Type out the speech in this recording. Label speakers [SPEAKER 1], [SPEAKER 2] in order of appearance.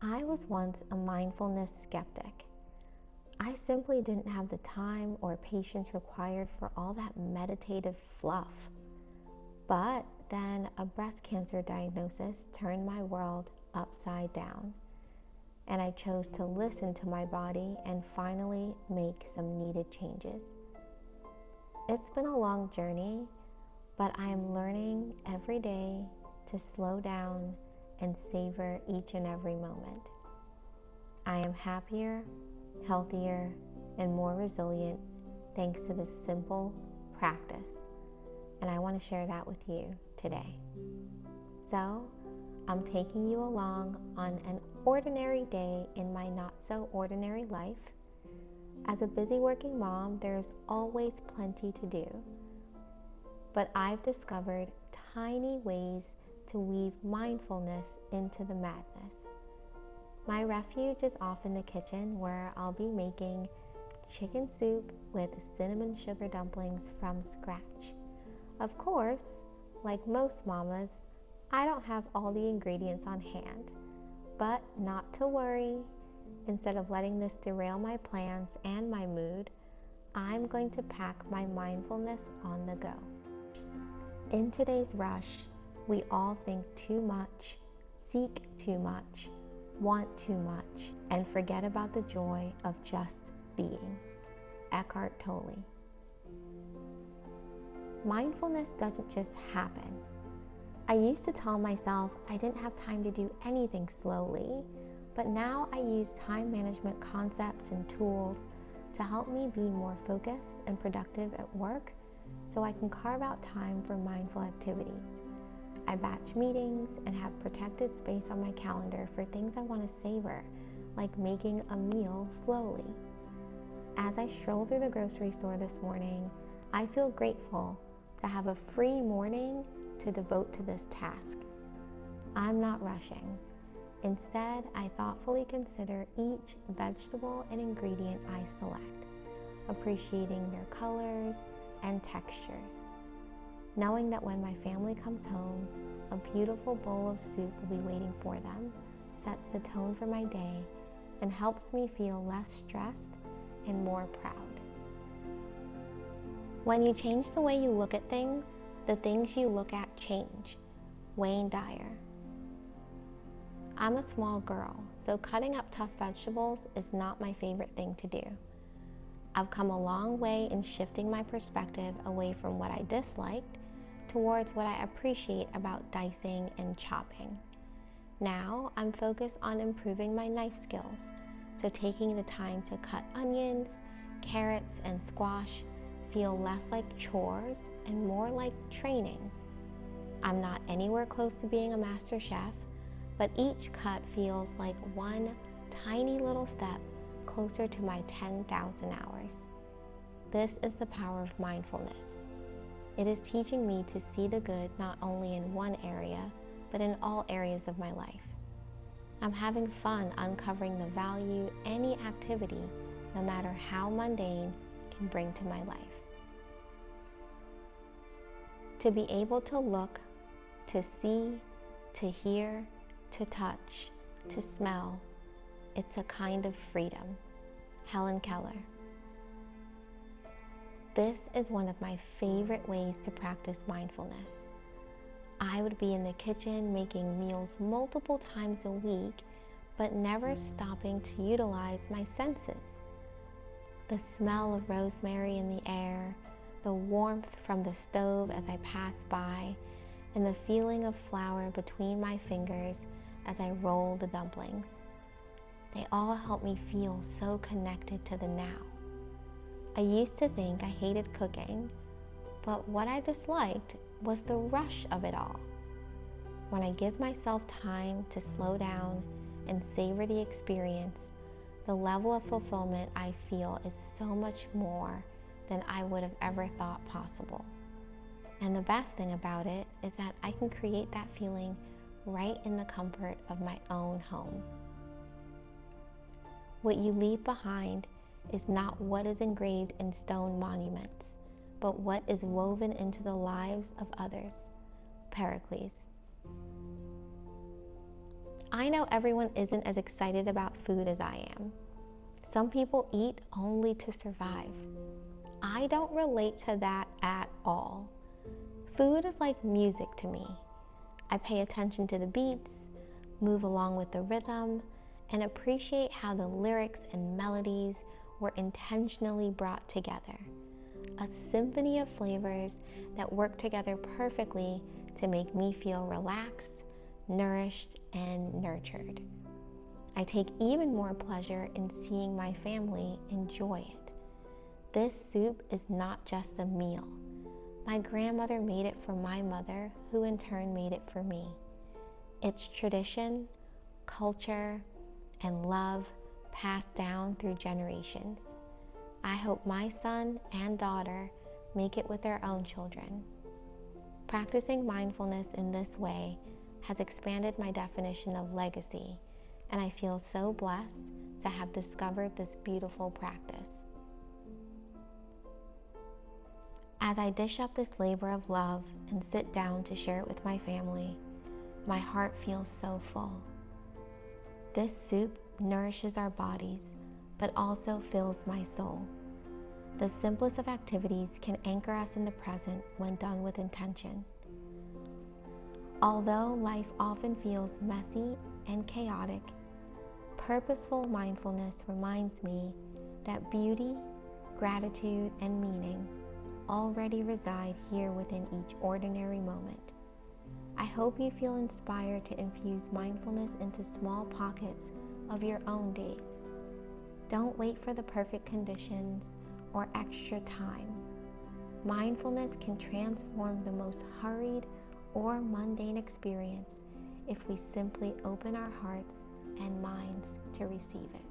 [SPEAKER 1] I was once a mindfulness skeptic. I simply didn't have the time or patience required for all that meditative fluff. But then a breast cancer diagnosis turned my world upside down, and I chose to listen to my body and finally make some needed changes. It's been a long journey, but I am learning every day to slow down and savor each and every moment. I am happier, healthier, and more resilient thanks to this simple practice, and I want to share that with you today. So, I'm taking you along on an ordinary day in my not so ordinary life. As a busy working mom, there's always plenty to do, but I've discovered tiny ways to weave mindfulness into the madness. My refuge is off in the kitchen, where I'll be making chicken soup with cinnamon sugar dumplings from scratch. Of course, like most mamas, I don't have all the ingredients on hand, but not to worry. Instead of letting this derail my plans and my mood, I'm going to pack my mindfulness on the go. In today's rush, we all think too much, seek too much, want too much, and forget about the joy of just being. Eckhart Tolle. Mindfulness doesn't just happen. I used to tell myself I didn't have time to do anything slowly, but now I use time management concepts and tools to help me be more focused and productive at work, so I can carve out time for mindful activities. I batch meetings and have protected space on my calendar for things I want to savor, like making a meal slowly. As I stroll through the grocery store this morning, I feel grateful to have a free morning to devote to this task. I'm not rushing. Instead, I thoughtfully consider each vegetable and ingredient I select, appreciating their colors and textures. Knowing that when my family comes home, a beautiful bowl of soup will be waiting for them, sets the tone for my day, and helps me feel less stressed and more proud. When you change the way you look at things, the things you look at change. Wayne Dyer. I'm a small girl, so cutting up tough vegetables is not my favorite thing to do. I've come a long way in shifting my perspective away from what I disliked towards what I appreciate about dicing and chopping. Now I'm focused on improving my knife skills, so taking the time to cut onions, carrots, and squash feel less like chores and more like training. I'm not anywhere close to being a master chef, but each cut feels like one tiny little step closer to my 10,000 hours. This is the power of mindfulness. It is teaching me to see the good not only in one area, but in all areas of my life. I'm having fun uncovering the value any activity, no matter how mundane, can bring to my life. To be able to look, to see, to hear, to touch, to smell, it's a kind of freedom. Helen Keller. This is one of my favorite ways to practice mindfulness. I would be in the kitchen making meals multiple times a week, but never stopping to utilize my senses. The smell of rosemary in the air, the warmth from the stove as I pass by, and the feeling of flour between my fingers as I roll the dumplings. They all help me feel so connected to the now. I used to think I hated cooking, but what I disliked was the rush of it all. When I give myself time to slow down and savor the experience, the level of fulfillment I feel is so much more than I would have ever thought possible. And the best thing about it is that I can create that feeling right in the comfort of my own home. What you leave behind is not what is engraved in stone monuments, but what is woven into the lives of others. Pericles. I know everyone isn't as excited about food as I am. Some people eat only to survive. I don't relate to that at all. Food is like music to me. I pay attention to the beats, move along with the rhythm, and appreciate how the lyrics and melodies were intentionally brought together. A symphony of flavors that work together perfectly to make me feel relaxed, nourished, and nurtured. I take even more pleasure in seeing my family enjoy it. This soup is not just a meal. My grandmother made it for my mother, who in turn made it for me. It's tradition, culture, and love passed down through generations. I hope my son and daughter make it with their own children. Practicing mindfulness in this way has expanded my definition of legacy, and I feel so blessed to have discovered this beautiful practice. As I dish up this labor of love and sit down to share it with my family, my heart feels so full. This soup nourishes our bodies, but also fills my soul. The simplest of activities can anchor us in the present when done with intention. Although life often feels messy and chaotic, purposeful mindfulness reminds me that beauty, gratitude, and meaning already reside here within each ordinary moment. I hope you feel inspired to infuse mindfulness into small pockets of your own days. Don't wait for the perfect conditions or extra time. Mindfulness can transform the most hurried or mundane experience if we simply open our hearts and minds to receive it.